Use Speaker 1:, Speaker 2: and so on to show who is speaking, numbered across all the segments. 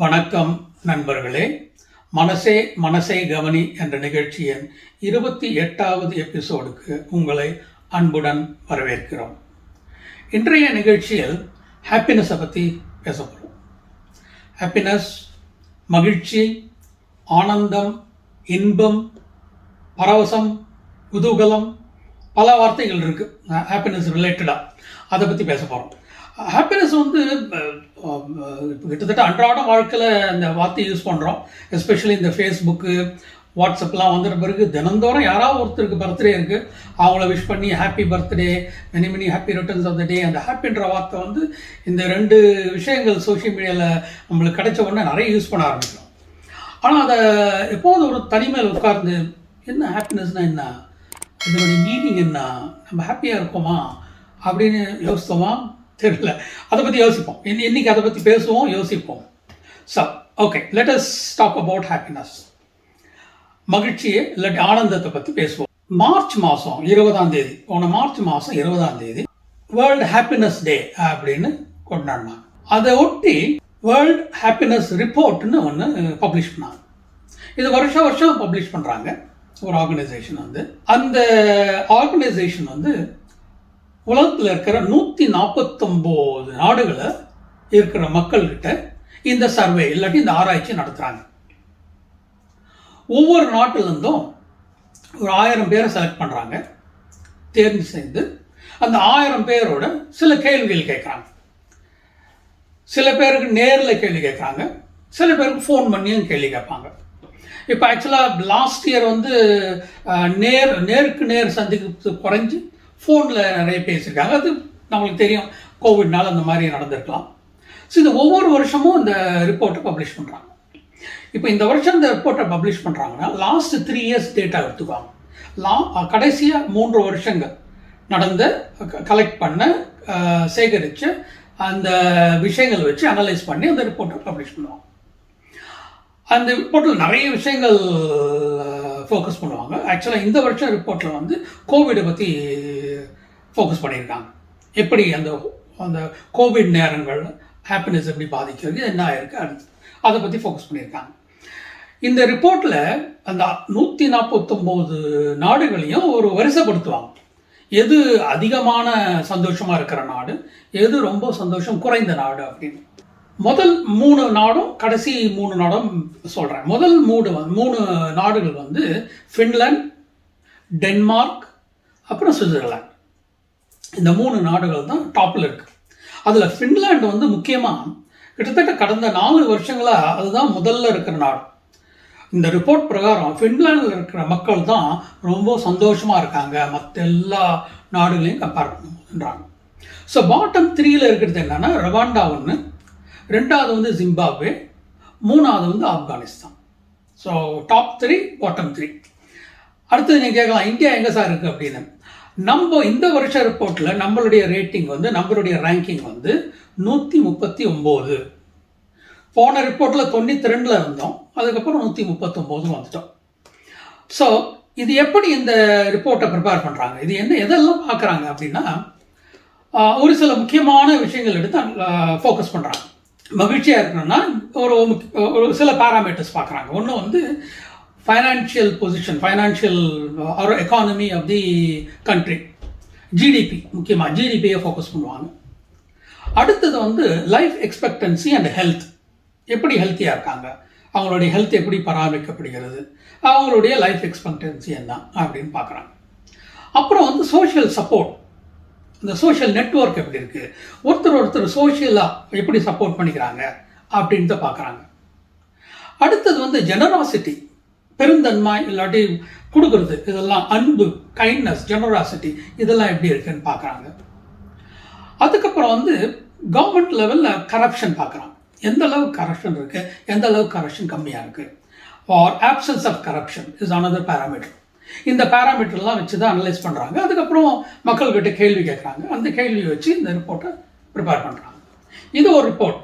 Speaker 1: வணக்கம் நண்பர்களே. மனசே மனசை கவனி என்ற நிகழ்ச்சியின் 28வது எபிசோடுக்கு உங்களை அன்புடன் வரவேற்கிறோம். இன்றைய நிகழ்ச்சியில் ஹாப்பினஸை பற்றி பேச போகிறோம். ஹாப்பினஸ், மகிழ்ச்சி, ஆனந்தம், இன்பம், பரவசம், குதூகலம், பல வார்த்தைகள் இருக்குது ஹாப்பினஸ் ரிலேட்டடாக. அதை பற்றி பேச போகிறோம். ஹாப்பினஸ் கிட்டத்தட்ட அன்றாட வாழ்க்கையில் அந்த வார்த்தையை யூஸ் பண்ணுறோம். எஸ்பெஷலி இந்த ஃபேஸ்புக்கு, வாட்ஸ்அப்லாம் வந்துட்ட பிறகு தினந்தோறும் யாராவது ஒருத்தருக்கு பர்த்டே இருக்குது, அவங்கள விஷ் பண்ணி happy birthday, many many happy returns of the day. அந்த ஹாப்பின்ற வார்த்தை இந்த ரெண்டு விஷயங்கள் சோஷியல் மீடியாவில் நம்மளுக்கு கிடைச்ச உடனே நிறைய யூஸ் பண்ண ஆரம்பிக்கிறோம். ஆனால் அதை எப்போது ஒரு தனிமையில் உட்கார்ந்து என்ன ஹாப்பினஸ்னால் என்ன, இதனுடைய மீனிங் என்ன, நம்ம ஹாப்பியாக இருக்கோமா அப்படின்னு யோசித்தோமா தெரியல. அதை பற்றி யோசிப்போம். இன்னைக்கு அதை பற்றி பேசுவோம், யோசிப்போம். So okay, let us talk about happiness. மகிழ்ச்சியை இல்லாட்டி ஆனந்தத்தை பற்றி பேசுவோம். மார்ச் மாதம் 20ஆம் தேதி, போன மார்ச் மாதம் 20ஆம் தேதி வேர்ல்டு ஹாப்பினஸ் டே அப்படின்னு கொண்டாடினாங்க. அதை ஒட்டி வேர்ல்டு ஹாப்பினஸ் ரிப்போர்ட்னு ஒன்று பப்ளிஷ் பண்ணாங்க. இது வருஷம் பப்ளிஷ் பண்ணுறாங்க ஒரு ஆர்கனைசேஷன். அந்த ஆர்கனைசேஷன் உலகத்தில் இருக்கிற 149 நாடுகளை இருக்கிற மக்கள்கிட்ட இந்த சர்வே இல்லாட்டி இந்த ஆராய்ச்சி நடத்துகிறாங்க. ஒவ்வொரு நாட்டிலிருந்தும் ஒரு 1000 பேரை செலக்ட் பண்ணுறாங்க, தேர்வு செய்து. அந்த 1000 பேரோட சில கேள்விகள் கேட்குறாங்க. சில பேருக்கு நேரில் கேள்வி கேட்குறாங்க, சில பேருக்கு ஃபோன் பண்ணியும் கேள்வி கேட்பாங்க. இப்போ ஆக்சுவலாக லாஸ்ட் இயர் நேருக்கு நேர் சந்திக்கிறது குறைஞ்சி ஃபோனில் நிறைய பேசியிருக்காங்க. அது நம்மளுக்கு தெரியும், கோவிட்னால அந்த மாதிரி நடந்திருக்கலாம். ஸோ இது ஒவ்வொரு வருஷமும் இந்த ரிப்போர்ட்டை பப்ளிஷ் பண்ணுறாங்க. இப்போ இந்த வருஷம் இந்த ரிப்போர்ட்டை பப்ளிஷ் பண்ணுறாங்கன்னா லாஸ்ட் 3 இயர்ஸ் டேட்டா எடுத்துக்குவாங்க. கடைசியாக 3 வருஷங்கள் நடந்த கலெக்ட் பண்ண சேகரித்த அந்த விஷயங்கள் வச்சு அனலைஸ் பண்ணி அந்த ரிப்போர்ட்டை பப்ளிஷ் பண்ணுவாங்க. அந்த ரிப்போர்ட்டில் நிறைய விஷயங்கள் ஃபோக்கஸ் பண்ணுவாங்க. ஆக்சுவலாக இந்த வருஷம் ரிப்போர்ட்டில் கோவிடை பற்றி ஃபோக்கஸ் பண்ணியிருக்காங்க. எப்படி அந்த கோவிட் நேரங்கள் ஹாப்பினஸ் எப்படி பாதிக்கிறது, என்ன ஆயிருக்கு, அதை பற்றி ஃபோக்கஸ் பண்ணியிருக்காங்க. இந்த ரிப்போர்ட்டில் அந்த 149 நாடுகளையும் ஒரு வரிசைப்படுத்துவாங்க. எது அதிகமான சந்தோஷமாக இருக்கிற நாடு, எது ரொம்ப சந்தோஷம் குறைந்த நாடு அப்படின்னு. முதல் 3 நாடும் கடைசி 3 நாடும் சொல்கிறேன். முதல் 3 நாடுகள் ஃபின்லாந்து, டென்மார்க், அப்புறம் சுவிட்சர்லாந்து. இந்த 3 நாடுகள் தான் டாப்பில் இருக்குது. அதில் ஃபின்லாந்து முக்கியமாக கிட்டத்தட்ட கடந்த 4 வருஷங்களாக அதுதான் முதல்ல இருக்கிற நாடு. இந்த ரிப்போர்ட் பிரகாரம் ஃபின்லாண்டில் இருக்கிற மக்கள் தான் ரொம்ப சந்தோஷமாக இருக்காங்க மற்ற எல்லா நாடுகளையும் கம்பேர் பண்ணுறாங்க. ஸோ பாட்டம் 3ல் இருக்கிறது என்னென்னா ரவாண்டா ஒன்று, 2வது ஜிம்பாப்வே, 3வது ஆப்கானிஸ்தான். So top 3, bottom 3. அடுத்தது நீங்கள் கேட்கலாம், இந்தியா எங்கே சார் இருக்குது அப்படின்னு. நம்ம இந்த வருஷ ரிப்போர்ட்டில் நம்மளுடைய ரேட்டிங் நம்மளுடைய ரேங்கிங் 139. போன ரிப்போர்ட்டில் 92 இருந்தோம், அதுக்கப்புறம் 139 வந்துட்டோம். ஸோ இது எப்படி இந்த ரிப்போர்ட்டை ப்ரிப்பேர் பண்ணுறாங்க, இது எதெல்லாம் பார்க்குறாங்க அப்படின்னா, ஒரு சில முக்கியமான விஷயங்கள் எடுத்து ஃபோக்கஸ் பண்ணுறாங்க. மகிழ்ச்சியாக இருக்கணும்னா ஒரு சில பேராமீட்டர்ஸ் பார்க்குறாங்க. ஒன்று financial position, financial economy of the country, GDP, முக்கியமாக ஜிடிபியை ஃபோக்கஸ் பண்ணுவாங்க. அடுத்தது லைஃப் எக்ஸ்பெக்டன்சி அண்ட் ஹெல்த், எப்படி ஹெல்த்தியாக இருக்காங்க, அவங்களுடைய ஹெல்த் எப்படி பராமரிக்கப்படுகிறது, அவங்களுடைய லைஃப் எக்ஸ்பெக்டன்சி என்ன அப்படின்னு பார்க்குறாங்க. அப்புறம் சோஷியல் சப்போர்ட், இந்த சோஷியல் நெட்வொர்க் எப்படி இருக்குது, ஒருத்தர் சோஷியலாக எப்படி சப்போர்ட் பண்ணிக்கிறாங்க அப்படின்ட்டு பார்க்குறாங்க. அடுத்தது ஜெனராசிட்டி, பெருந்தன்மை இல்லாட்டி கொடுக்கறது, இதெல்லாம் அன்பு, கைண்ட்னஸ், ஜெனராசிட்டி, இதெல்லாம் எப்படி இருக்குன்னு பார்க்குறாங்க. அதுக்கப்புறம் கவர்மெண்ட் லெவலில் கரப்ஷன் பார்க்குறாங்க. எந்த அளவுக்கு கரப்ஷன் இருக்குது, எந்த அளவுக்கு கரப்ஷன் கம்மியாக இருக்குது, or absence of corruption is another parameter. இந்த பேராமீட்டர்லாம் வச்சு தான் அனலைஸ் பண்ணுறாங்க. அதுக்கப்புறம் மக்கள்கிட்ட கேள்வி கேட்குறாங்க. அந்த கேள்வியை வச்சு இந்த ரிப்போர்ட்டை ப்ரிப்பேர் பண்ணுறாங்க. இது ஒரு ரிப்போர்ட்.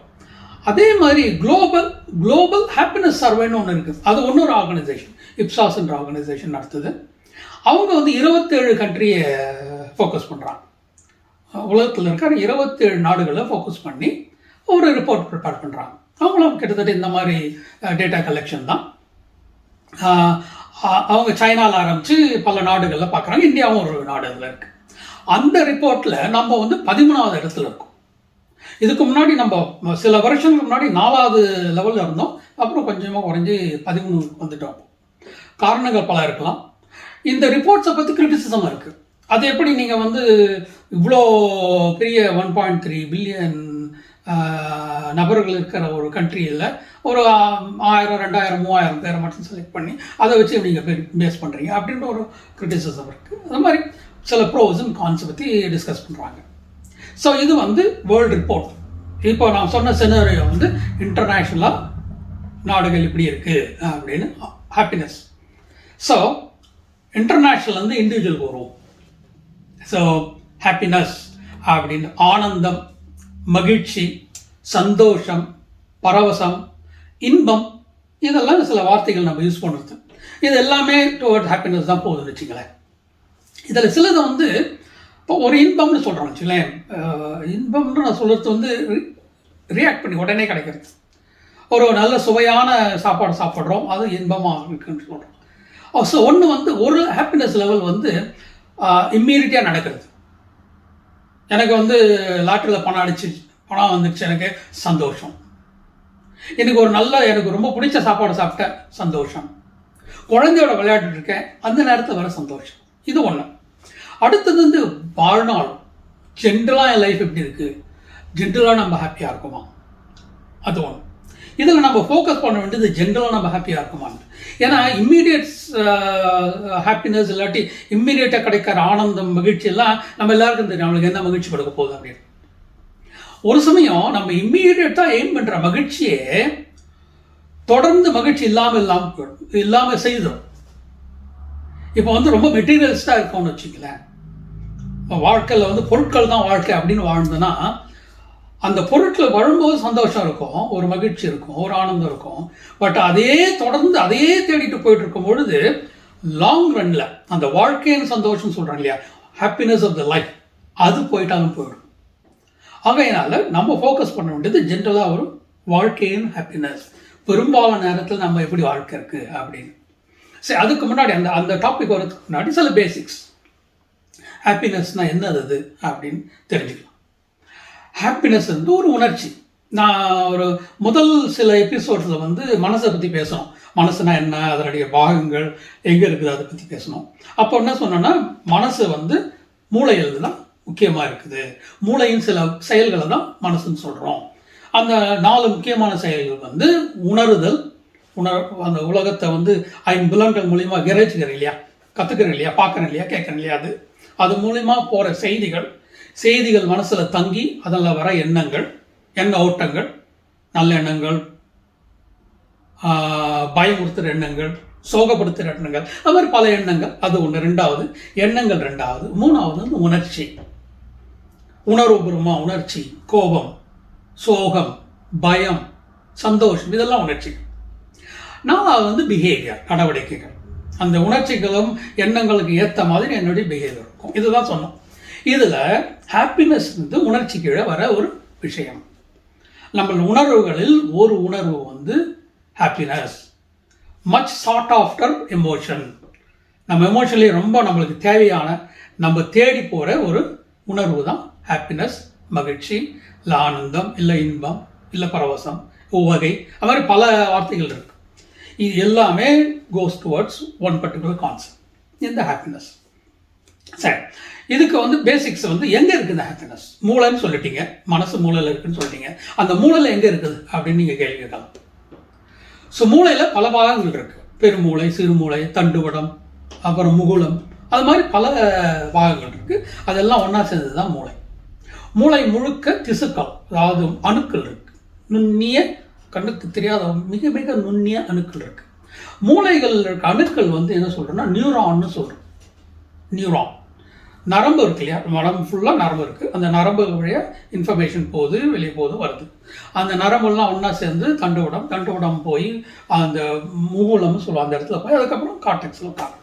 Speaker 1: அதே மாதிரி குளோபல் ஹாப்பினஸ் சர்வேன்னு ஒன்று இருக்குது. அது இன்னொரு ஆர்கனைசேஷன், இப்சாஸ்ன்ற ஆர்கனைசேஷன் நடத்துது. அவங்க 27 கண்ட்ரியை ஃபோக்கஸ் பண்ணுறாங்க. உலகத்தில் இருக்கிற 27 நாடுகளை ஃபோக்கஸ் பண்ணி ஒரு ரிப்போர்ட் ப்ரிப்பேர் பண்ணுறாங்க. அவங்களும் கிட்டத்தட்ட இந்த மாதிரி டேட்டா கலெக்ஷன் தான். அவங்க சைனாவில் ஆரம்பித்து பல நாடுகளில் பார்க்குறாங்க. இந்தியாவும் ஒரு நாடு அதில் இருக்குது. அந்த ரிப்போர்ட்டில் நம்ம வந்து 13வது இடத்துல இருக்கோம். இதுக்கு முன்னாடி நம்ம சில வருஷங்களுக்கு முன்னாடி 4வது லெவலில் இருந்தோம். அப்புறம் கொஞ்சமாக குறைஞ்சி 13 வந்துட்டோம். காரணங்கள் பல இருக்கலாம். இந்த ரிப்போர்ட்ஸை பற்றி கிரிட்டிசிசம் இருக்குது. அது எப்படி நீங்கள் வந்து இவ்வளோ பெரிய 1.3 பில்லியன் நபர்கள் இருக்கிற ஒரு கண்ட்ரியில் ஒரு 1000, 2000, 3000 பேரை மட்டும் செலக்ட் பண்ணி அதை வச்சு நீங்கள் பேஸ் பண்ணுறீங்க அப்படின்ற ஒரு கிரிட்டிசிசம் இருக்குது. அது மாதிரி சில ப்ரோஸ் அண்ட் கான்ஸ் பற்றி டிஸ்கஸ் பண்ணுறாங்க. ஸோ இது வந்து வேர்ல்டு ரிப்போர்ட். இப்போ நான் சொன்ன சினாரியோ வந்து இன்டர்நேஷ்னலாக நாடுகள் இப்படி இருக்குது அப்படின்னு ஹாப்பினஸ். ஸோ இன்டர்நேஷ்னல் வந்து இண்டிவிஜுவல் வரும். ஸோ ஹாப்பினஸ் அப்படின்னு ஆனந்தம், மகிழ்ச்சி, சந்தோஷம், பரவசம், இன்பம், இதெல்லாம் சில வார்த்தைகள் நம்ம யூஸ் பண்ணுறது. இது எல்லாமே டுவர்ட் ஹாப்பினஸ் தான் போகுதுன்னு வச்சுங்களேன். இதில் சிலது வந்து இப்போ ஒரு இன்பம்னு சொல்கிறோம் வச்சுங்களேன். இன்பம்னு நான் சொல்கிறது வந்து ரியாக்ட் பண்ணி உடனே கிடைக்கிறது. ஒரு நல்ல சுவையான சாப்பாடு சாப்பிட்றோம், அது இன்பமாக இருக்குன்னு சொல்கிறோம். ஸோ ஒன்று வந்து ஒரு ஹாப்பினஸ் லெவல் வந்து இம்மீடியட்டாக நடக்கிறது. எனக்கு வந்து லாட்டரியில் பணம் வந்துடுச்சு, எனக்கு சந்தோஷம். எனக்கு ரொம்ப பிடிச்ச சாப்பாடு சாப்பிட்டேன், சந்தோஷம். குழந்தையோட விளையாட்டு இருக்கேன், அந்த நேரத்தில் வர சந்தோஷம். இது ஒன்று. அடுத்தது வந்து வாழ்நாள் ஜென்ரலாக என் லைஃப் எப்படி இருக்குது, ஜென்ரலாக நம்ம ஹாப்பியாக இருக்குமா, அது ஒன்று. இதில் நம்ம ஃபோக்கஸ் பண்ண வேண்டியது ஜென்ரலாக நம்ம ஹாப்பியாக இருக்குமான்னு. ஏன்னா இம்மீடியட் ஹாப்பினஸ் இல்லாட்டி இம்மீடியட்டாக கிடைக்கிற ஆனந்தம், மகிழ்ச்சி எல்லாம் நம்ம எல்லாருக்கும் தெரியும் நம்மளுக்கு என்ன மகிழ்ச்சி கொடுக்க போகுது அப்படின்னு. ஒரு சமயம் நம்ம இம்மீடியட்டாக எய்ம் பண்ணுற மகிழ்ச்சியே தொடர்ந்து மகிழ்ச்சி இல்லாமல் செய்தோம். இப்போ வந்து ரொம்ப மெட்டீரியலிஸ்டாக இருக்கும்னு வச்சுக்கலேன். வாழ்க்கையில் வந்து பொருட்கள் தான் வாழ்க்கை அப்படின்னு வாழ்ந்தோன்னா அந்த பொருட்கள் வரும்போது சந்தோஷம் இருக்கும், ஒரு மகிழ்ச்சி இருக்கும், ஒரு ஆனந்தம் இருக்கும். பட் தொடர்ந்து அதையே தேடிட்டு போயிட்டு இருக்கும் பொழுது லாங் ரன்ல அந்த வாழ்க்கையின் சந்தோஷம் சொல்கிறோம் இல்லையா, ஹாப்பினஸ் ஆஃப் த லைஃப், அது போயிட்டாலும் போயிடும். ஆகையினால நம்ம ஃபோக்கஸ் பண்ண வேண்டியது ஜென்ரலாக ஒரு வாழ்க்கையின் ஹாப்பினஸ், பெரும்பாலான நேரத்தில் நம்ம எப்படி வாழ்க்கை இருக்குது அப்படின்னு. சரி, அதுக்கு முன்னாடி அந்த டாபிக் வரதுக்கு முன்னாடி சில பேசிக்ஸ். ஹாப்பினஸ்னால் என்னது அப்படின்னு தெரிஞ்சுக்கலாம். ஹாப்பினஸ் வந்து ஒரு உணர்ச்சி. நான் ஒரு முதல் சில எபிசோட்ஸில் வந்து மனசை பற்றி பேசணும். மனசுனா என்ன, அதனுடைய பாகங்கள் எங்கே இருக்குது, அதை பற்றி பேசணும். அப்போ என்ன சொன்னோன்னா, மனசு வந்து மூளையில் தான் முக்கியமாக இருக்குது. மூளையின் சில செயல்களை தான் மனசுன்னு சொல்கிறோம். அந்த 4 முக்கியமான செயல்கள் வந்து உணருதல், அந்த உலகத்தை வந்து 5 புலன்கள் மூலிமா கிரகிச்சுக்கிறேன் இல்லையா, கற்றுக்கிறேன் இல்லையா, பார்க்குறேன் இல்லையா, கேட்குறேன் இல்லையா, அது மூலிமா போகிற செய்திகள் மனசில் தங்கி அதில் வர எண்ணங்கள், எண்ண ஓட்டங்கள், நல்ல எண்ணங்கள், பயமுறுத்துகிற எண்ணங்கள், சோகப்படுத்துகிற எண்ணங்கள், அது மாதிரி பல எண்ணங்கள். அது ஒன்று. ரெண்டாவது எண்ணங்கள், ரெண்டாவது. மூணாவது வந்து உணர்ச்சி, உணர்வுபூர்வமாக உணர்ச்சி, கோபம், சோகம், பயம், சந்தோஷம், இதெல்லாம் உணர்ச்சி. நாலாவது வந்து பிஹேவியர், நடவடிக்கைகள். அந்த உணர்ச்சிகளும் எண்ணங்களுக்கு ஏற்ற மாதிரி என்னுடைய பிஹேவியர் இருக்கும். இதுதான் சொன்னோம். இதில் ஹாப்பினஸ் வந்து உணர்ச்சி கீழே வர ஒரு விஷயம். நம்ம உணர்வுகளில் ஒரு உணர்வு வந்து happiness, much chart after emotion. நம்ம எமோஷனலி ரொம்ப நம்மளுக்கு தேவையான, நம்ம தேடி போகிற ஒரு உணர்வு தான் ஹாப்பினஸ், மகிழ்ச்சி, இல்லை ஆனந்தம், இல்லை இன்பம், இல்லை பரவசம், உவகை, அது மாதிரி பல வார்த்தைகள் இருக்குது. இது எல்லாமே கோஸ் டுவர்ட்ஸ் ஒன் பர்டிகுலர் கான்செப்ட், இந்த ஹாப்பினஸ். சரி, இதுக்கு வந்து பேசிக்ஸ் வந்து எங்கே இருக்குது இந்த ஹாப்பினஸ்? மூளைன்னு சொல்லிட்டீங்க, மனசு மூளையில் இருக்குன்னு சொல்லிட்டீங்க. அந்த மூளையில் எங்கே இருக்குது அப்படின்னு நீங்கள் கேள்வி கேட்கலாம். ஸோ மூளையில் பல பாகங்கள் இருக்குது. பெருமூளை, சிறுமூளை, தண்டுவடம், அப்புறம் முகுளம், அது மாதிரி பல பாகங்கள் இருக்குது. அதெல்லாம் ஒன்றா சேர்ந்தது தான் மூளை. மூளை முழுக்க திசுக்கள், அதாவது அணுக்கள் இருக்குது. நுண்ணிய, கண்ணுக்கு தெரியாத மிக மிக நுண்ணிய அணுக்கள் இருக்குது. மூளைகள் இருக்க அணுக்கள் வந்து என்ன சொல்கிறோன்னா நியூரான்னு சொல்கிறோம். நியூரான் நரம்பு இருக்கு இல்லையா, நரம்பு ஃபுல்லாக நரம்பு இருக்குது. அந்த நரம்பு வழியாக இன்ஃபர்மேஷன் போகுது, வெளியே போகுது, வருது. அந்த நரம்புலாம் ஒன்றா சேர்ந்து தண்டுவடம் போய் அந்த முகுளம்னு சொல்லுவோம், அந்த இடத்துல போய் அதுக்கப்புறம் கார்டெக்ஸில் உட்காரும்.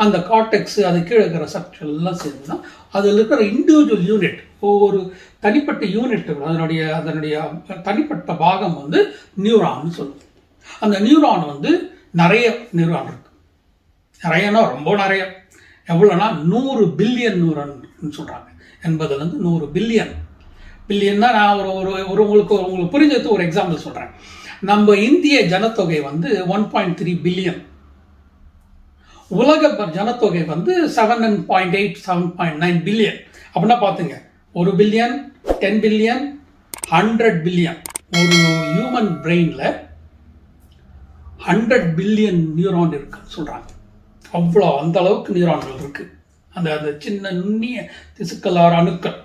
Speaker 1: அந்த கார்டெக்ஸ் அது கீழே இருக்கிற ஸ்ட்ரக்சர் எல்லாம் சேர்ந்து தான் அதில் இருக்கிற இண்டிவிஜுவல் யூனிட், ஒவ்வொரு தனிப்பட்ட யூனிட், அதனுடைய தனிப்பட்ட பாகம் வந்து நியூரான்னு சொல்லுவோம். அந்த நியூரான் வந்து நிறைய நியூரான் இருக்கு. நிறையனா ரொம்ப நிறைய, எவ்வளோனா 100 பில்லியன் நியூரான் சொல்கிறாங்க. 80லேருந்து 100 பில்லியன். பில்லியன்னா நான் உங்களுக்கு புரிஞ்சது ஒரு எக்ஸாம்பிள் சொல்கிறேன். நம்ம இந்திய ஜனத்தொகை வந்து 1.3 பில்லியன். உலக ஜனத்தொகை வந்து 7.8 7.9 பில்லியன். அப்படின்னா பார்த்துங்க, 1 பில்லியன், 10 பில்லியன், 100 பில்லியன். ஒரு ஹியூமன் பிரெயினில் 100 பில்லியன் நியூரான் இருக்குன்னு சொல்கிறாங்க. அவ்வளோ அந்த அளவுக்கு நியூரான்கள் இருக்குது. அந்த சின்ன நுண்ணிய திசுக்களார் அணுக்கள்,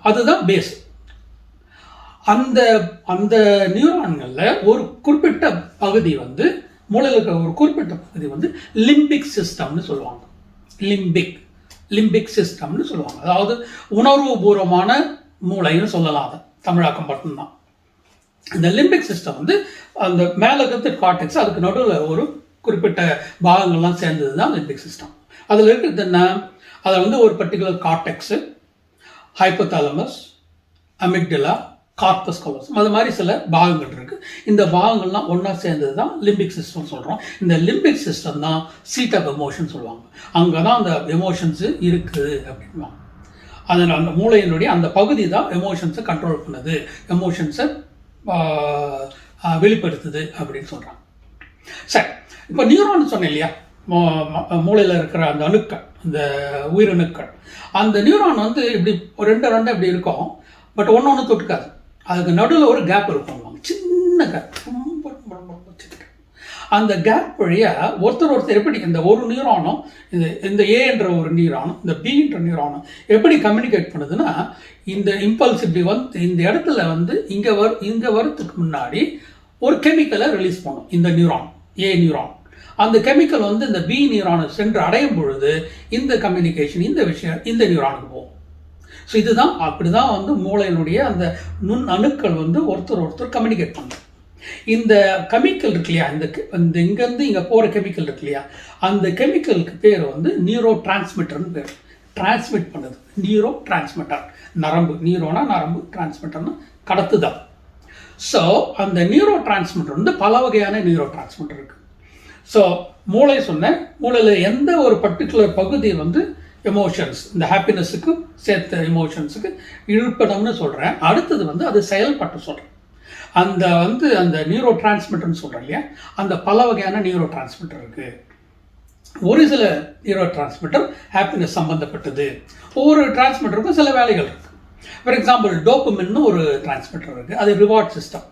Speaker 1: அதுதான் பேஸ். அந்த நியூரான்களில் ஒரு குறிப்பிட்ட பகுதி வந்து மூளையில் இருக்கிற ஒரு குறிப்பிட்ட பகுதி வந்து லிம்பிக் சிஸ்டம்னு சொல்லுவாங்க. லிம்பிக் சிஸ்டம்னு சொல்லுவாங்க. அதாவது உணர்வுபூர்வமான மூளைன்னு சொல்லலாம். அதை தமிழாக்கம் மட்டும்தான். இந்த லிம்பிக் சிஸ்டம் வந்து அந்த மேலே இருக்கிற கார்டெக்ஸ், அதுக்கு நடுவில் ஒரு குறிப்பிட்ட பாகங்கள்லாம் சேர்ந்தது தான் லிம்பிக் சிஸ்டம். அதில் இருக்கிறது என்ன, அதில் வந்து ஒரு particular cortex, hypothalamus, amygdala, corpus callosum, அது மாதிரி சில பாகங்கள் இருக்குது. இந்த பாகங்கள்லாம் ஒன்றா சேர்ந்தது தான் லிம்பிக் சிஸ்டம் சொல்கிறோம். இந்த லிம்பிக் சிஸ்டம் தான் சீட் ஆஃப் எமோஷன் சொல்லுவாங்க. அங்கே தான் அந்த எமோஷன்ஸு இருக்குது அப்படின்வாங்க. அதில் அந்த மூளையினுடைய அந்த பகுதி தான் எமோஷன்ஸை கண்ட்ரோல் பண்ணுது, எமோஷன்ஸை வெளிப்படுத்துது அப்படின்னு சொல்கிறாங்க. சரி, இப்போ நியூரான் சொன்னேன் இல்லையா, மூளையில் இருக்கிற அந்த அணுக்கள், அந்த உயிரணுக்கள். அந்த நியூரான் வந்து இப்படி ரெண்டு இப்படி இருக்கும், பட் ஒன்று தொட்டுக்காது. அதுக்கு நடுவில் ஒரு கேப் இருக்கும், சின்ன கேப், அந்த கேப் வழியாக ஒருத்தர் எப்படி இந்த ஒரு நியூரானும் இந்த ஏ என்ற ஒரு நியூரானும் இந்த பி என்ற நியூரானும் எப்படி கம்யூனிகேட் பண்ணுதுன்னா, இந்த இம்பல்ஸ் இப்படி வந்து இந்த இடத்துல வந்து இங்கே வரத்துக்கு முன்னாடி ஒரு கெமிக்கலை ரிலீஸ் பண்ணும் இந்த நியூரான், ஏ நியூரான். அந்த கெமிக்கல் வந்து இந்த பி நியூரானை சென்று அடையும் பொழுது இந்த கம்யூனிகேஷன், இந்த விஷயம் இந்த நியூரானுக்கு போகும். ஸோ இதுதான் அப்படிதான் வந்து மூளையினுடைய அந்த நுண் அணுக்கள் வந்து ஒருத்தர் கம்யூனிகேட் பண்ணும். இந்த கெமிக்கல் இருக்கு இல்லையா, இந்த இங்கேருந்து இங்கே போகிற கெமிக்கல் இருக்கு இல்லையா, அந்த கெமிக்கலுக்கு பேர் வந்து நியூரோ டிரான்ஸ்மிட்டர்னு பேர். டிரான்ஸ்மிட் பண்ணுது, நியூரோ டிரான்ஸ்மிட்டர். நரம்பு, நியூரோனா நரம்பு, டிரான்ஸ்மிட்டர்னு கடத்துதான். ஸோ அந்த நியூரோ டிரான்ஸ்மிட்டர் வந்து பல வகையான நியூரோ டிரான்ஸ்மிட்டர் இருக்குது. ஸோ மூளை சொன்னேன், மூளையில் எந்த ஒரு பர்டிகுலர் பகுதி வந்து எமோஷன்ஸ், இந்த ஹாப்பினஸுக்கு சேர்த்த எமோஷன்ஸுக்கு இழுப்படம்னு சொல்கிறேன். அடுத்தது வந்து அது செயல்பட்டு சொல்கிறேன். அந்த நியூரோ டிரான்ஸ்மிட்டர்னு சொல்கிறேன் இல்லையா, அந்த பல வகையான நியூரோ டிரான்ஸ்மிட்டர் இருக்குது. ஒரு சில நியூரோ டிரான்ஸ்மிட்டர் ஹாப்பினஸ் சம்மந்தப்பட்டது. ஒவ்வொரு டிரான்ஸ்மிட்டருக்கும் சில வேலைகள் இருக்குது. ஃபார் எக்ஸாம்பிள் டோபமின்னு ஒரு டிரான்ஸ்மிட்டர் இருக்குது, அது ரிவார்ட் சிஸ்டம்.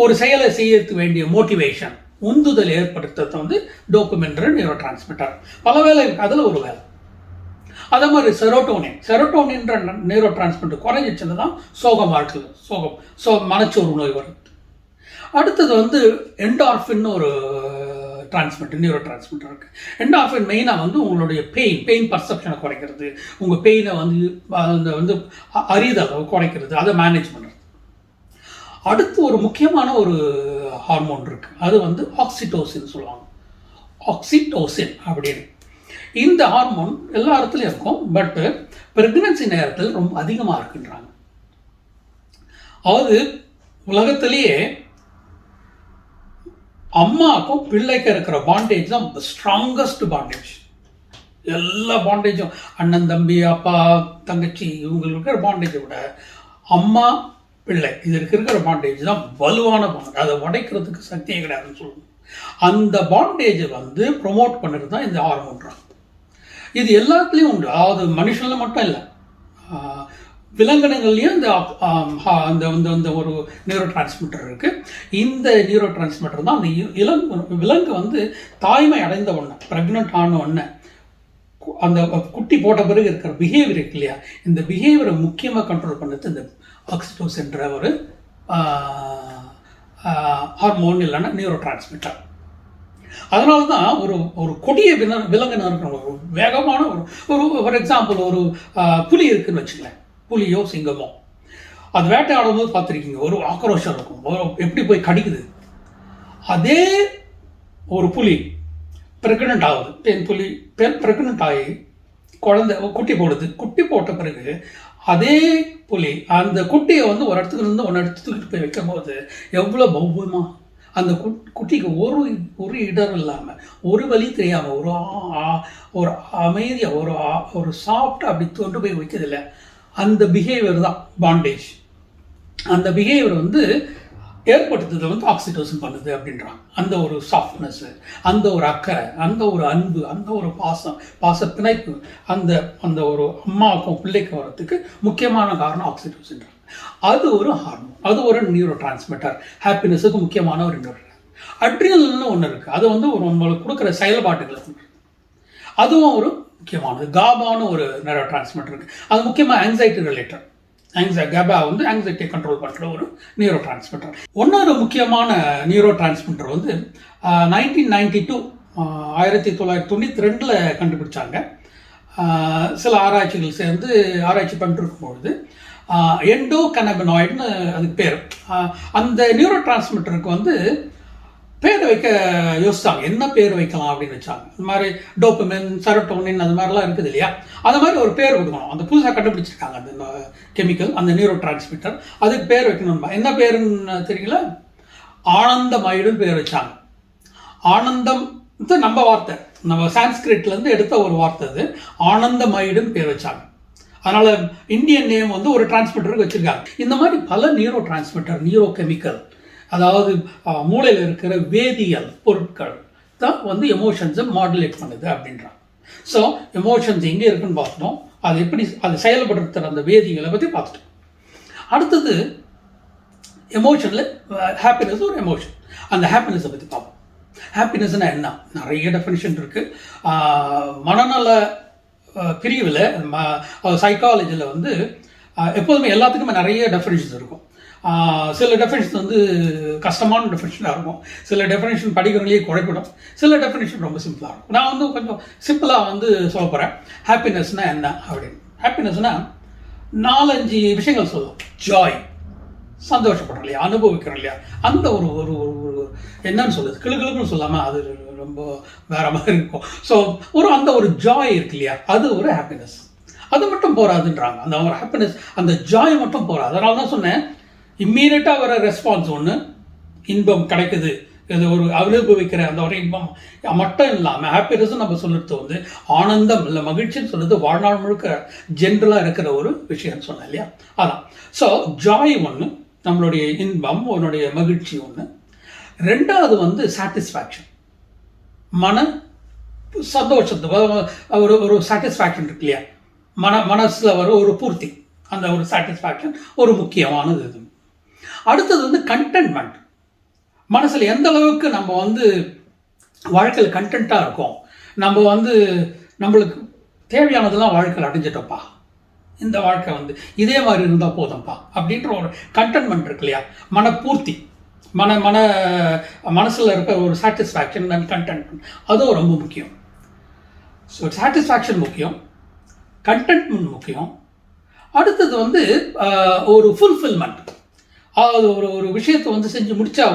Speaker 1: ஒரு செயலை செய்யறதுக்கு வேண்டிய மோட்டிவேஷன், உந்துதல் ஏற்படுத்துறது வந்து டோபமின்ற நியூரோ டிரான்ஸ்மிட்டர். பல வேலை இருக்குது, அதில் ஒரு வேலை. அதே மாதிரி செரோட்டோனின்ற நியூரோ டிரான்ஸ்மிட்டர் குறைஞ்சிச்சுன்னு தான் சோகம் மனச்சோர்வு நோய் வருது. அடுத்தது வந்து என்டார்ஃபின் ஒரு நியூரோ டிரான்ஸ்மிட்டர் இருக்கு. என்டார்ஃபின் மெயினாக வந்து உங்களுடைய பெயின் பர்செப்ஷனை குறைக்கிறது, உங்கள் பெயினை வந்து அறிதலை குறைக்கிறது, அதை மேனேஜ் பண்ணுறது. அடுத்து ஒரு முக்கியமான ஒரு ஹார்மோன் இருக்கு, அது வந்து ஆக்சிடோசின் சொல்லுவாங்க. ஆக்சிடோசின் அப்படின்னு இந்த ஹார்மோன் எல்லா இடத்துலையும் இருக்கும், பட் பிரெக்னன்சி நேரத்தில் ரொம்ப அதிகமாக இருக்குன்றாங்க. அதாவது உலகத்திலேயே அம்மாவுக்கும் பிள்ளைக்கு இருக்கிற பாண்டேஜ் தான் ஸ்ட்ராங்கஸ்ட் பாண்டேஜ். எல்லா பாண்டேஜும் அண்ணன் தம்பி அப்பா தங்கச்சி இவங்களுக்கு இருக்கிற பாண்டேஜை விட அம்மா பிள்ளை இதற்கு இருக்கிற பாண்டேஜ் தான் வலுவான பாண்டேஜ். அதை உடைக்கிறதுக்கு சக்தியே கிடையாதுன்னு சொல்லணும். அந்த பாண்டேஜை வந்து ப்ரொமோட் பண்ணுறது தான் இந்த ஹார்மோன்றாங்க. இது எல்லாத்துலேயும் உண்டு, அதாவது மனுஷனில் மட்டும் இல்லை, விலங்கினங்கள்லேயும் இந்த ஒரு நியூரோ டிரான்ஸ்மிட்டர் இருக்குது. இந்த நியூரோ டிரான்ஸ்மிட்டர் தான் அந்த விலங்கு வந்து தாய்மை அடைந்த உடனே, ப்ரெக்னென்ட் ஆன உடனே, அந்த குட்டி போட்ட பிறகு இருக்கிற பிஹேவியர் இருக்கு இல்லையா, இந்த பிஹேவியரை முக்கியமாக கண்ட்ரோல் பண்ணுறது இந்த ஆக்சிடோசின்ற ஒரு ஹார்மோன் இல்லைன்னா நியூரோ டிரான்ஸ்மிட்டர். அதனால தான் ஒரு கொடிய விலங்கினம் இருக்கிற ஒரு வேகமான ஒரு ஃபார் எக்ஸாம்பிள் ஒரு புலி இருக்குன்னு வச்சுக்கலேன், புலியோ சிங்கமோ, அது வேட்டையாடும் போது பார்த்துருக்கீங்க, ஒரு ஆக்ரோஷம் இருக்கும், எப்படி போய் கடிக்குது. அதே ஒரு புலி ப்ரெக்னென்ட் ஆகுது, ப்ரெக்னென்ட் ஆகி குழந்தை குட்டி போடுது. குட்டி போட்ட பிறகு அதே புலி அந்த குட்டியை வந்து ஒரு இடத்துல இருந்து ஒரு இடத்துக்கு போய் வைக்கும் போது எவ்வளோ பௌவமாக அந்த குட்டிக்கு ஒரு இடர் இல்லாமல், ஒரு வழி தெரியாமல், ஒரு அமைதியாக, ஒரு சாஃப்டாக அப்படி கொண்டு போய் வைக்கிறது இல்லை. அந்த பிஹேவியர் தான் பாண்டேஜ். அந்த பிஹேவியர் வந்து ஏற்படுத்துறது வந்து ஆக்சிடோசின் பண்ணுது அப்படின்றாங்க. அந்த ஒரு சாஃப்ட்னஸ்ஸு, அந்த ஒரு அக்கறை, அந்த ஒரு அன்பு, அந்த ஒரு பாச பிணைப்பு, அந்த ஒரு அம்மாவுக்கும் பிள்ளைக்கும் வரத்துக்கு முக்கியமான காரணம் ஆக்சிடோசின்றாங்க. அது ஒரு ஹார்மோன், அது ஒரு நியூரோ டிரான்ஸ்மிட்டர், ஹாப்பினஸுக்கு முக்கியமான ஒரு நியூரோ. அட்ரினல்னு ஒன்று இருக்குது, அது வந்து ஒரு நம்மளுக்கு கொடுக்குற செயல்பாட்டுகளை அதுவும் ஒரு முக்கியமானது. காபான்னு ஒரு நியூரோ டிரான்ஸ்மிட்டர் இருக்குது, அது முக்கியமாக ஆங்ஸைட்டி ரிலேட்டட். GABA வந்து ஆங்ஸைட்டியை கண்ட்ரோல் பண்ணுற ஒரு நியூரோ டிரான்ஸ்மிட்டர். இன்னொரு முக்கியமான நியூரோ டிரான்ஸ்மிட்டர் வந்து 1992 1992 கண்டுபிடிச்சாங்க. சில ஆராய்ச்சிகள் சேர்ந்து ஆராய்ச்சி பண்ணிட்டு இருக்கும்பொழுது எண்டோகனபினாய்டுன்னு அதுக்கு பேர். அந்த நியூரோ டிரான்ஸ்மிட்டருக்கு வந்து பேர் வைக்க யோசிச்சாங்க, என்ன பேர் வைக்கலாம் அப்படின்னு வச்சாங்க. இந்த மாதிரி டோப்பமின், செரோட்டோனின் அது மாதிரிலாம் இருக்குது இல்லையா, அது மாதிரி ஒரு பேர் கொடுக்கணும். அந்த புதுசாக கண்டுபிடிச்சிருக்காங்க அந்த கெமிக்கல், அந்த நியூரோ டிரான்ஸ்மிட்டர், அதுக்கு பேர் வைக்கணும். என்ன பேருன்னு தெரியல, ஆனந்தமயிடுன்னு பேர் வச்சாங்க. ஆனந்தம் நம்ம வார்த்தை, நம்ம சான்ஸ்கிரிட்லேருந்து எடுத்த ஒரு வார்த்தை, அது ஆனந்தமயிடுன்னு பேர் வச்சாங்க. அதனால் இந்தியன் நேம் வந்து ஒரு டிரான்ஸ்மிட்டருக்கு வச்சுருக்காங்க. இந்த மாதிரி பல நியூரோ டிரான்ஸ்மிட்டர், நியூரோ கெமிக்கல், அதாவது மூளையில் இருக்கிற வேதியியல் பொருட்கள் தான் வந்து எமோஷன்ஸை மாடுலேட் பண்ணுது அப்படின்றாங்க. ஸோ எமோஷன்ஸ் எங்கே இருக்குன்னு பார்த்துட்டோம், அது எப்படி அது செயல்படுத்துகிற அந்த வேதிகளை பற்றி பார்த்துட்டோம். அடுத்தது எமோஷனில் ஹாப்பினஸ் ஒரு எமோஷன், அந்த ஹாப்பினஸை பற்றி பார்ப்போம். ஹாப்பினஸ்னா என்ன, நிறைய டெஃபினிஷன் இருக்குது. மனநல பிரிவில் சைக்காலஜியில் வந்து எப்போதுமே எல்லாத்துக்குமே நிறைய டெஃபினிஷன்ஸ் இருக்கும். சில டெஃபினிஷன் வந்து கஷ்டமான டெஃபினிஷனாக இருக்கும், சில டெஃபினிஷன் படிக்கிறவங்களே குறைப்பிடும், சில டெஃபினிஷன் ரொம்ப சிம்பிளாக இருக்கும். நான் வந்து கொஞ்சம் சிம்பிளாக வந்து சொல்ல போகிறேன். ஹாப்பினஸ்னால் என்ன அப்படின்னு. ஹாப்பினஸ்னால் 4-5 விஷயங்கள் சொல்லலாம். ஜாய், சந்தோஷப்படுறோம் இல்லையா, அனுபவிக்கிறோம் இல்லையா, அந்த ஒரு ஒரு ஒரு என்னன்னு சொல்லுது, கிளுகிளுன்னு சொல்லாமல் அது ரொம்ப வேற மாதிரி இருக்கும். ஸோ அந்த ஒரு ஜாய் இருக்கு இல்லையா, அது ஒரு ஹாப்பினஸ். அது மட்டும் போராதுன்றாங்க. அந்த ஒரு ஹாப்பினஸ், அந்த ஜாய் மட்டும் போராது. அதனால தான் சொன்னேன், இம்மீடியட்டாக வர ரெஸ்பான்ஸ் ஒன்று, இன்பம் கிடைக்குது, இது ஒரு அனுபவிக்கிற அந்த ஒரு இன்பம் மட்டும் இல்லாமல் ஹாப்பினஸ் நம்ம சொல்லுறது வந்து ஆனந்தம் இல்லை மகிழ்ச்சின்னு சொல்லுறது வாழ்நாள் முழுக்க ஜென்ரலாக இருக்கிற ஒரு விஷயம்னு சொன்னேன் இல்லையா, அதான். ஸோ ஜாய் ஒன்று, நம்மளுடைய இன்பம், உன்னுடைய மகிழ்ச்சி ஒன்று. ரெண்டாவது வந்து சாட்டிஸ்ஃபேக்ஷன், சந்தோஷத்து ஒரு சாட்டிஸ்ஃபேக்ஷன் இருக்கு இல்லையா, மனசில் வர ஒரு பூர்த்தி, அந்த ஒரு சாட்டிஸ்ஃபேக்ஷன் ஒரு முக்கியமானது இது. அடுத்தது வந்து கண்டென்ட்மெண்ட், மனசில் எந்த அளவுக்கு நம்ம வந்து வாழ்க்கையில் கண்டென்ட்டாக இருக்கோம், நம்ம வந்து நம்மளுக்கு தேவையானதெல்லாம் வாழ்க்கையில் அடைஞ்சிட்டோம்ப்பா, இந்த வாழ்க்கை வந்து இதே மாதிரி இருந்தால் போதும்ப்பா அப்படின்ற ஒரு கண்டென்ட்மெண்ட் இருக்கு இல்லையா, மனப்பூர்த்தி, மனசில் இருக்கிற ஒரு சாட்டிஸ்ஃபேக்ஷன் அண்ட் கண்டென்ட்மெண்ட், அதுவும் ரொம்ப முக்கியம். ஸோ சாட்டிஸ்ஃபேக்ஷன் முக்கியம், கண்டென்ட்மெண்ட் முக்கியம். அடுத்தது வந்து ஒரு ஃபுல்ஃபில்மெண்ட், அதாவது ஒரு விஷயத்தை வந்து செஞ்சு முடித்தா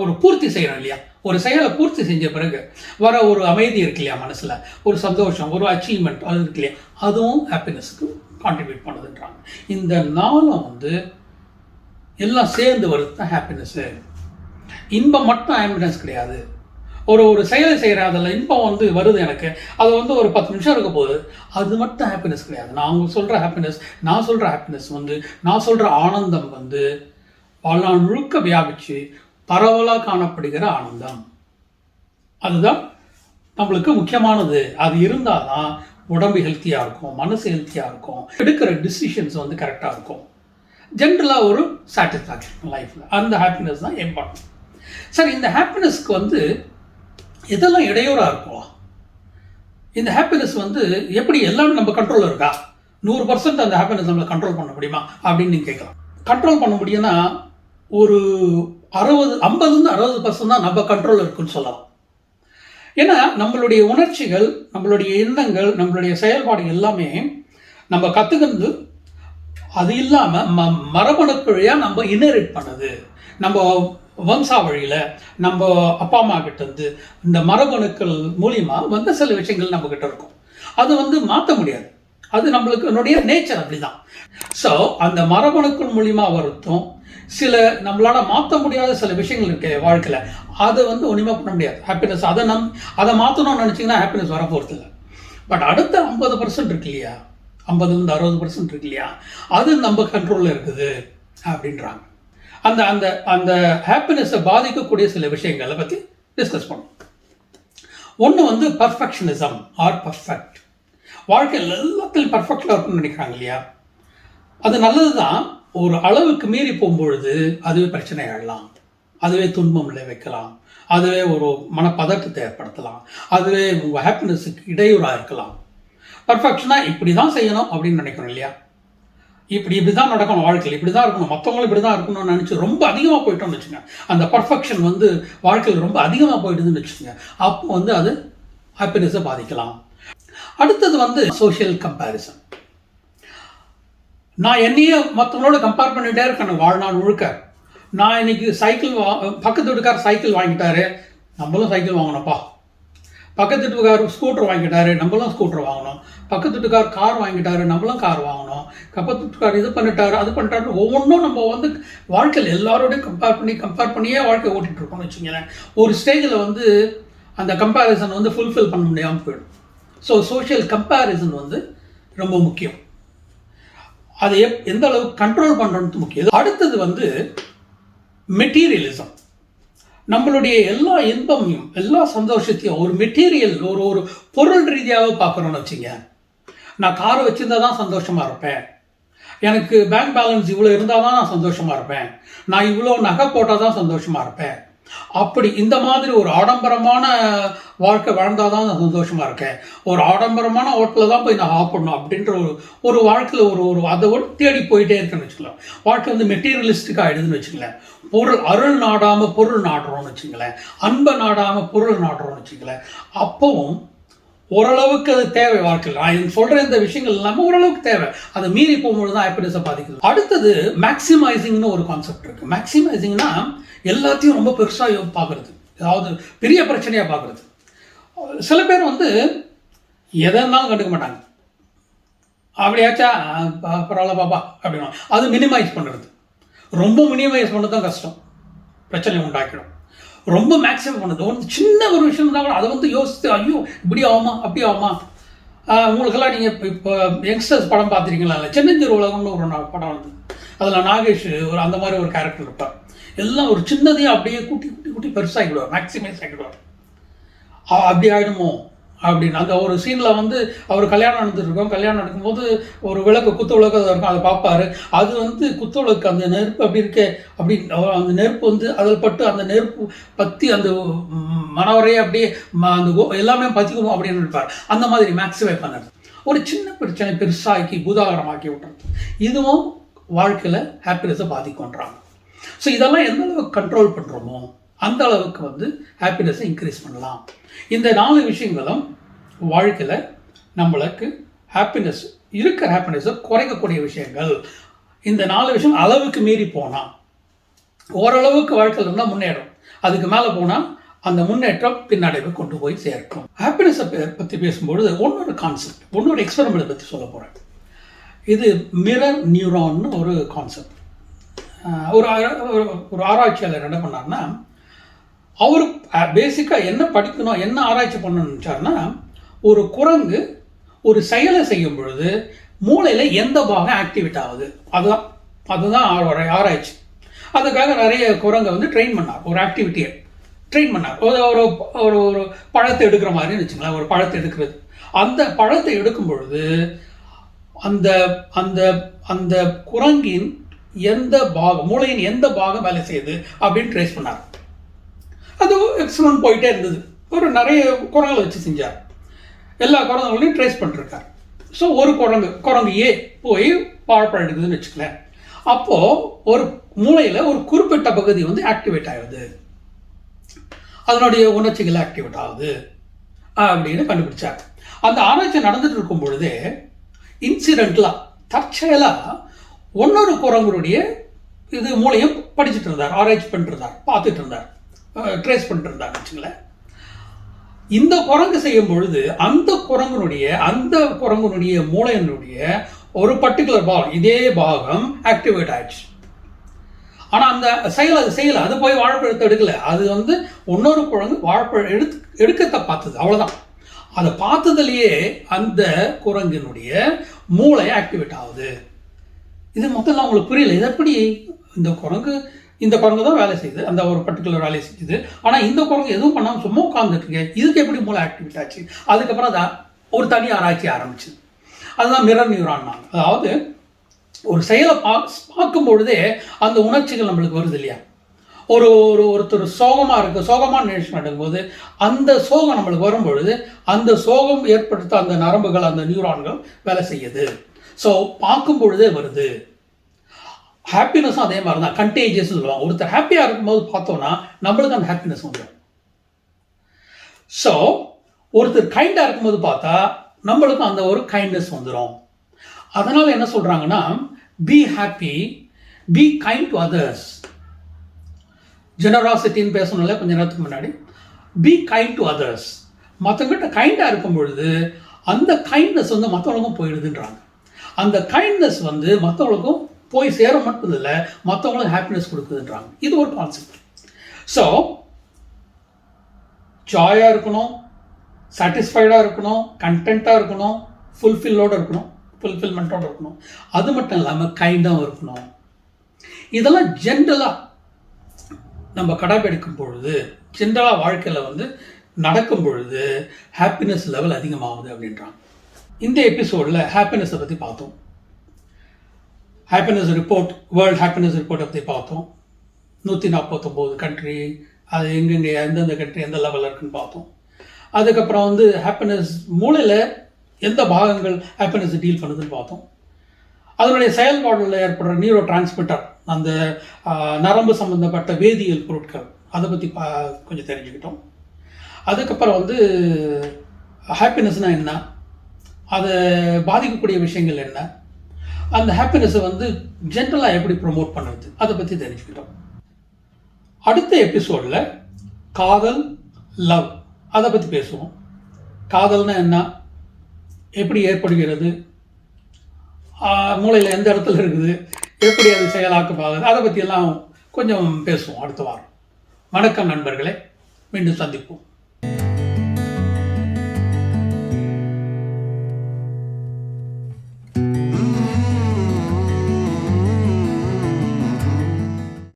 Speaker 1: ஒரு பூர்த்தி செய்கிறோம் இல்லையா, ஒரு செயலை பூர்த்தி செஞ்ச பிறகு வர ஒரு அமைதி இருக்கு இல்லையா மனசில், ஒரு சந்தோஷம், ஒரு அச்சீவ்மெண்ட் அது இருக்கு இல்லையா, அதுவும் ஹாப்பினஸுக்கு கான்ட்ரிபியூட் பண்ணுதுன்றாங்க. இந்த நாளும் வந்து எல்லாம் சேர்ந்து வருது தான் ஹாப்பினஸ்ஸு. இன்பம் மட்டும் ஹாப்பினஸ் கிடையாது. ஒரு செயலை செய்கிற அதில் இன்பம் வந்து வருது எனக்கு, அது வந்து ஒரு 10 நிமிஷம் இருக்க போகுது, அது மட்டும் ஹாப்பினஸ் கிடையாது. நான் சொல்கிற ஹாப்பினஸ் வந்து, நான் சொல்கிற ஆனந்தம் வந்து வாழ்நாள் முழுக்க வியாபித்து பரவலாக காணப்படுகிற ஆனந்தம், அதுதான் நம்மளுக்கு முக்கியமானது. அது இருந்தால் தான் உடம்பு ஹெல்த்தியாக இருக்கும், மனசு ஹெல்த்தியாக இருக்கும், எடுக்கிற டிசிஷன்ஸ் வந்து கரெக்டாக இருக்கும், ஜென்ரலாக ஒரு சாட்டிஸ்ஃபேக்ஷன் லைஃப்பில். அந்த ஹாப்பினஸ் தான் இம்பார்ட்டன்ட். சரி, இந்த ஹாப்பினஸ்க்கு வந்து எதெல்லாம் இடையூறாக இருக்கும், இந்த ஹாப்பினஸ் வந்து எப்படி எல்லாமே நம்ம கண்ட்ரோலில் இருக்கா, 100% அந்த ஹாப்பினஸ் நம்மளை கண்ட்ரோல் பண்ண முடியுமா அப்படின்னு நீங்கள் கேட்கலாம். கண்ட்ரோல் பண்ண முடியும்னா ஒரு 50-60% தான் நம்ம கண்ட்ரோலில் இருக்குன்னு சொல்லலாம். ஏன்னா நம்மளுடைய உணர்ச்சிகள், நம்மளுடைய எண்ணங்கள், நம்மளுடைய செயல்பாடு எல்லாமே நம்ம கற்றுக்கிறது, அது இல்லாமல் மரபணுக்குழியாக நம்ம இன்ஹெரிட் பண்ணுது. நம்ம வம்சாவழியில் நம்ம அப்பா அம்மா கிட்ட இருந்து இந்த மரபணுக்கள் மூலியமா வந்த சில விஷயங்கள் நம்ம கிட்ட இருக்கும். அது வந்து மாற்ற முடியாது, அது நம்மளுக்கு நேச்சர் அப்படிதான். ஸோ அந்த மரபணுக்கள் மூலியமா வருத்தும் சில நம்மளால மாற்ற முடியாத சில விஷயங்கள் இருக்கு வாழ்க்கையில், அதை வந்து ஒன்றுமே பண்ண முடியாது. ஹாப்பினஸ் அதை மாற்றணும்னு நினச்சிங்கன்னா ஹாப்பினஸ் வர போகிறது இல்லை. பட் அடுத்த 50% இருக்கு இல்லையா, 50-60% இருக்கு இல்லையா, அது நம்ம கண்ட்ரோலில் இருக்குது அப்படின்றாங்க. அந்த அந்த அந்த ஹாப்பினஸை பாதிக்கக்கூடிய சில விஷயங்களை பற்றி டிஸ்கஸ் பண்ணும். ஒன்று வந்து பர்ஃபெக்ஷனிசம் ஆர் பர்ஃபெக்ட். வாழ்க்கையில் எல்லாத்துலையும் பர்ஃபெக்டாக இருக்குன்னு நினைக்கிறாங்க இல்லையா, அது நல்லது தான். ஒரு அளவுக்கு மீறி போகும்பொழுது அதுவே பிரச்சனை ஆகலாம், அதுவே துன்பம் விளைவிக்கலாம், அதுவே ஒரு மனப்பதட்டத்தை ஏற்படுத்தலாம், அதுவே உங்கள் ஹாப்பினஸுக்கு இடையூறாக இருக்கலாம். பர்ஃபெக்ஷனாக இப்படி தான் செய்யணும் அப்படின்னு நினைக்கிறோம் இல்லையா, இப்படி தான் நடக்கணும், வாழ்க்கையில் இப்படி தான் இருக்கணும், மற்றவங்களும் இப்படி தான் இருக்கணும்னு நினச்சி ரொம்ப அதிகமாக போயிட்டோம்னு வச்சுங்க, அந்த பர்ஃபெக்ஷன் வந்து வாழ்க்கையில் ரொம்ப அதிகமாக போயிடுதுன்னு வச்சுக்கோங்க, அப்போ வந்து அது ஹாப்பினஸை பாதிக்கலாம். அடுத்தது வந்து சோஷியல் கம்பேரிசன். நான் என்னையே மற்றவங்களோட கம்பேர் பண்ணிகிட்டே இருக்கேன் வாழ்நாள் முழுக்க. நான் இன்னைக்கு சைக்கிள் பக்கத்து வீட்டுக்கார் சைக்கிள் வாங்கிட்டாரு, நம்மளும் சைக்கிள் வாங்கணும்ப்பா. பக்கத்து வீட்டுக்கார் ஸ்கூட்டர் வாங்கிட்டாரு, நம்மளும் ஸ்கூட்டர் வாங்கணும். பக்கத்து வீட்டுக்கார் கார் வாங்கிட்டாரு, நம்மளும் கார் வாங்கணும். பக்கத்து வீட்டுக்கார் இது பண்ணிட்டாரு, அது பண்ணிட்டாரு. ஒவ்வொன்றும் நம்ம வந்து வாழ்க்கையில் எல்லாரோடையும் கம்பேர் பண்ணியே வாழ்க்கை ஓட்டிகிட்டு இருக்கோம்னு வச்சுங்களேன். ஒரு ஸ்டேஜில் வந்து அந்த கம்பேரிசன் வந்து ஃபுல்ஃபில் பண்ண முடியாமல் போயிடும். ஸோ சோஷியல் கம்பேரிசன் வந்து ரொம்ப முக்கியம். அதை எந்த அளவுக்கு கண்ட்ரோல் பண்ணுறது முக்கியம். அடுத்தது வந்து மெட்டீரியலிசம். நம்மளுடைய எல்லா இன்பமையும் எல்லா சந்தோஷத்தையும் ஒரு மெட்டீரியல் ஒரு பொருள் ரீதியாக பார்க்குறோன்னு வச்சுங்க. நான் காரை வச்சுருந்தா தான் சந்தோஷமாக இருப்பேன், எனக்கு பேங்க் பேலன்ஸ் இவ்வளோ இருந்தால் தான் நான் சந்தோஷமாக இருப்பேன், நான் இவ்வளோ நகை போட்டால் தான் சந்தோஷமாக இருப்பேன், அப்படி இந்த மாதிரி ஒரு ஆடம்பரமான வாழ்க்கை வாழ்ந்தால் தான் நான் சந்தோஷமாக இருக்கேன், ஒரு ஆடம்பரமான ஹோட்டலில் தான் போய் நான் சாப்பிடணும் அப்படின்ற ஒரு வாழ்க்கையில் ஒரு அதை தேடி போயிட்டே இருக்குன்னு வச்சுக்கலாம். வாழ்க்கை வந்து மெட்டீரியலிஸ்டிக்காக ஆகிடுதுன்னு வச்சுங்களேன். அருள் நாடாமல் பொருள் நாடுறோம்னு வச்சுங்களேன், அன்பை நாடாமல் பொருள் நாடுறோம்னு வச்சுங்களேன். அப்பவும் ஓரளவுக்கு அது தேவை வாழ்க்கையில். நான் சொல்கிற இந்த விஷயங்கள் இல்லாமல் ஓரளவுக்கு தேவை. அதை மீறி போகும்போது தான் ஹாப்பினஸை பாதிக்குது. அடுத்தது மேக்சிமைசிங்னு ஒரு கான்செப்ட் இருக்குது. மேக்சிமைசிங்னா எல்லாத்தையும் ரொம்ப பெருசாக பார்க்குறது, அதாவது பெரிய பிரச்சனையாக பார்க்குறது. சில பேர் வந்து எதை இருந்தாலும் கண்டுக்க மாட்டாங்க. அப்படியாச்சா பரவாயில்ல பாப்பா அப்படின்னா அது மினிமைஸ் பண்ணுறது. ரொம்ப மினிமைஸ் பண்ணது தான் கஷ்டம், பிரச்சனை உண்டாக்கிடும். ரொம்ப மேக்ஸிமம் பண்ணது ஒரு சின்ன ஒரு விஷயம் தான் கூட அதை வந்து யோசித்து ஐயோ இப்படி ஆகுமா அப்படி ஆகுமா. உங்களுக்கெல்லாம் நீங்கள் இப்போ யங்ஸ்டர்ஸ் படம் பார்த்துருக்கீங்களா, இல்லை சின்னஞ்சிறு உலகம்னு ஒரு படம் வந்து அதில் நாகேஷ் ஒரு அந்த மாதிரி ஒரு கேரக்டர் இருப்பார். எல்லாம் ஒரு சின்னதையும் அப்படியே கூட்டி கூட்டி கூட்டி பெருசாகிடுவார், மேக்ஸிமைஸ் ஆகிடுவார். அப்படி ஆகிடுமோ அப்படின்னு அந்த ஒரு சீனில் வந்து அவர் கல்யாணம் நடந்துருக்கோம். கல்யாணம் நடக்கும்போது ஒரு குத்து விளக்கு இருக்கும், அதை பார்ப்பாரு. அது வந்து குத்து விளக்கு அந்த நெருப்பு அப்படி இருக்கே அப்படி அந்த நெருப்பு வந்து அதில் பட்டு அந்த நெருப்பு பற்றி அந்த மனவரையே அப்படியே அந்த எல்லாமே பற்றிக்குவோம் அப்படின்னு இருப்பார். அந்த மாதிரி மேக்ஸிமை பண்ணுறது, ஒரு சின்ன பிரச்சனை பெருசாக்கி பூதாகரமாக்கி விட்டுறது, இதுவும் வாழ்க்கையில் ஹாப்பினஸை பாதிக்கொன்றாங்க. ஸோ இதெல்லாம் எந்த அளவுக்கு கண்ட்ரோல் பண்ணுறோமோ அந்த அளவுக்கு வந்து ஹாப்பினஸை இன்க்ரீஸ் பண்ணலாம். இந்த 4 விஷயங்களும் வாழ்க்கையில் நம்மளுக்கு ஹாப்பினஸை குறைக்கக்கூடிய விஷயங்கள். இந்த 4 விஷயம் அளவுக்கு மீறி போனால் ஓரளவுக்கு வாழ்க்கையில் இருந்தால் முன்னேறும், அதுக்கு மேலே போனால் அந்த முன்னேற்றம் பின்னடைவை கொண்டு போய் சேர்க்கும். ஹாப்பினஸை பற்றி பேசும்பொழுது இன்னொரு கான்செப்ட், இன்னொரு எக்ஸ்பெரிமெண்ட் பற்றி சொல்ல போகிறேன். இது மிரர் நியூரான்னு ஒரு கான்செப்ட். ஒரு ஆராய்ச்சியாளர் என்ன பண்ணார்னா, அவர் பேசிக்காக என்ன படிக்கணும் என்ன ஆராய்ச்சி பண்ணணும்னு நினச்சாருன்னா, ஒரு குரங்கு ஒரு செயலை செய்யும் பொழுது மூளையில் எந்த பாகம் ஆக்டிவேட் ஆகுது, அதுதான் ஆராய்ச்சி. அதுக்காக நிறைய குரங்கை வந்து ட்ரெயின் பண்ணார், ஒரு ஆக்டிவிட்டியை ட்ரெயின் பண்ணார். ஒரு ஒரு பழத்தை எடுக்கிற மாதிரின்னு வச்சுங்களேன். ஒரு பழத்தை எடுக்கிறது, அந்த பழத்தை எடுக்கும் பொழுது அந்த அந்த அந்த குரங்கின் எந்த பாகம், மூளையின் எந்த பாகம் வேலை செய்யுது அப்படின்னு ட்ரேஸ் பண்ணார். அது எக்ஸ்பெரிமெண்ட் போயிட்டே இருந்தது. ஒரு நிறைய குரங்களை வச்சு செஞ்சார், எல்லா குரங்குகளையும் ட்ரேஸ் பண்ணிருக்கார். ஸோ ஒரு குரங்கு ஏ போய் வாழைப்பழம் எடுக்குதுன்னு வச்சுக்கலேன். அப்போது ஒரு மூளையில் ஒரு குறிப்பிட்ட பகுதி வந்து ஆக்டிவேட் ஆகுது, அதனுடைய உணர்ச்சிகள் ஆக்டிவேட் ஆகுது அப்படின்னு கண்டுபிடிச்சார். அந்த ஆராய்ச்சி நடந்துட்டு இருக்கும் பொழுதே இன்சிடென்ட்லாம் தற்செயலாக இன்னொரு குரங்குடைய இது மூளையும் படிச்சுட்டு இருந்தார், ஆராய்ச்சி பண்ணிட்டு இருந்தார், பார்த்துட்டு இருந்தார், ட்ரேஸ் பண்ணிட்டு இருந்தார் வச்சுங்களேன். இந்த குரங்கு செய்யும் பொழுது அந்த குரங்குனுடைய மூளையினுடைய ஒரு பர்டிகுலர் பாகம், இதே பாகம் ஆக்டிவேட் ஆயிடுச்சு. ஆனால் அந்த செயலை அது போய் வாழைப்பழத்தை எடுக்கல. அது இன்னொரு குரங்கு வாழைப்பழம் எடுக்கத்தை பார்த்தது, அவ்வளோதான். அதை பார்த்ததுலேயே அந்த குரங்கினுடைய மூளை ஆக்டிவேட் ஆகுது. இது முதல்ல அவங்களுக்கு புரியல. இது எப்படி இந்த குரங்கு தான் வேலை செய்யுது, அந்த ஒரு பர்டிகுலர் வேலையை செஞ்சுது. ஆனால் இந்த குரங்கு எதுவும் பண்ணாமல் சும்மா உட்காந்துட்டு இதுக்கு எப்படி மூளை ஆக்டிவேட் ஆச்சு? அதுக்கப்புறம் அதை ஒரு தனி ஆராய்ச்சி ஆரம்பிச்சு. அதுதான் மிரர் நியூரான். அதாவது ஒரு செயலை பார்க்கும் பொழுதே அந்த உணர்ச்சிகள் நம்மளுக்கு வருது இல்லையா? ஒருத்தர் சோகமான நிகழ்ச்சி நடக்கும்போது அந்த சோகம் நம்மளுக்கு வரும்பொழுது அந்த சோகம் ஏற்படுத்த அந்த நரம்புகள், அந்த நியூரான்கள் வேலை செய்யுது. ஸோ பார்க்கும் பொழுதே வருது. ஹாப்பினஸும் அதே மாதிரி தான், கண்டேஜியஸ் சொல்லுவாங்க. ஒருத்தர் ஹாப்பியாக இருக்கும்போது பார்த்தோன்னா நம்மளுக்கு அந்த ஹாப்பினஸ் வந்துடும். ஸோ ஒருத்தர் கைண்டாக இருக்கும்போது பார்த்தா நம்மளுக்கும் அந்த ஒரு கைண்ட்னஸ் வந்துடும். அதனால் என்ன சொல்கிறாங்கன்னா, be happy, be kind to others. ஜெனராசிட்டின்னு பேசணும்ல கொஞ்ச நேரத்துக்கு முன்னாடி. Be kind to others. மற்றவங்கிட்ட கைண்டாக இருக்கும் பொழுது அந்த கைண்ட்னஸ் மற்றவங்களுக்கும் போயிடுதுன்றாங்க. அந்த கைண்ட்னஸ் மற்றவங்களுக்கும் போய் சேர மட்டும் இல்லை, மற்றவங்களுக்கு ஹாப்பினஸ் கொடுக்குதுன்றாங்க. இது ஒரு கான்செப்ட். ஸோ ஜாயாக இருக்கணும், சாட்டிஸ்ஃபைடாக இருக்கணும், கண்டென்ட்டாக இருக்கணும், ஃபுல்ஃபில்மெண்ட்டோடு இருக்கணும். அது மட்டும் இல்லாமல் கைண்டாகவும் இருக்கணும். இதெல்லாம் ஜென்ரலாக நம்ம கடைபிடிக்கும் பொழுது, ஜென்ரலாக வாழ்க்கையில் நடக்கும் பொழுது ஹாப்பினஸ் லெவல் அதிகமாகுது அப்படின்றாங்க. இந்த எபிசோடில் ஹாப்பினஸை பற்றி பார்த்தோம். ஹாப்பினஸ் ரிப்போர்ட், வேர்ல்டு ஹாப்பினஸ் ரிப்போர்ட்டை பற்றி பார்த்தோம். 149 கண்ட்ரி, அது எங்கெங்கே எந்தெந்த கண்ட்ரி எந்த லெவலில் இருக்குன்னு பார்த்தோம். அதுக்கப்புறம் ஹாப்பினஸ் மூளையில் எந்த பாகங்கள் ஹாப்பினஸ் டீல் பண்ணுதுன்னு பார்த்தோம். அதனுடைய செயல்பாடுகளில் ஏற்படுற நியூரோ டிரான்ஸ்மிட்டர், அந்த நரம்பு சம்பந்தப்பட்ட வேதியியல் பொருட்கள், அதை பற்றி கொஞ்சம் தெரிஞ்சுக்கிட்டோம். அதுக்கப்புறம் ஹாப்பினஸ்னால் என்ன, அதை பாதிக்கக்கூடிய விஷயங்கள் என்ன, அந்த ஹாப்பினஸை ஜென்ரலாக எப்படி ப்ரொமோட் பண்ணுறது, அதை பற்றி தெரிஞ்சுக்கிட்டோம். அடுத்த எபிசோடில் காதல், லவ், அதை பற்றி பேசுவோம். காதல்னா என்ன, எப்படி ஏற்படுகிறது, மூளையில் எந்த இடத்துல இருக்குது, எப்படி அது செயலாக்கமாகுது, அதை பற்றியெல்லாம் கொஞ்சம் பேசுவோம் அடுத்த வாரம். வணக்கம் நண்பர்களே, மீண்டும் சந்திப்போம்.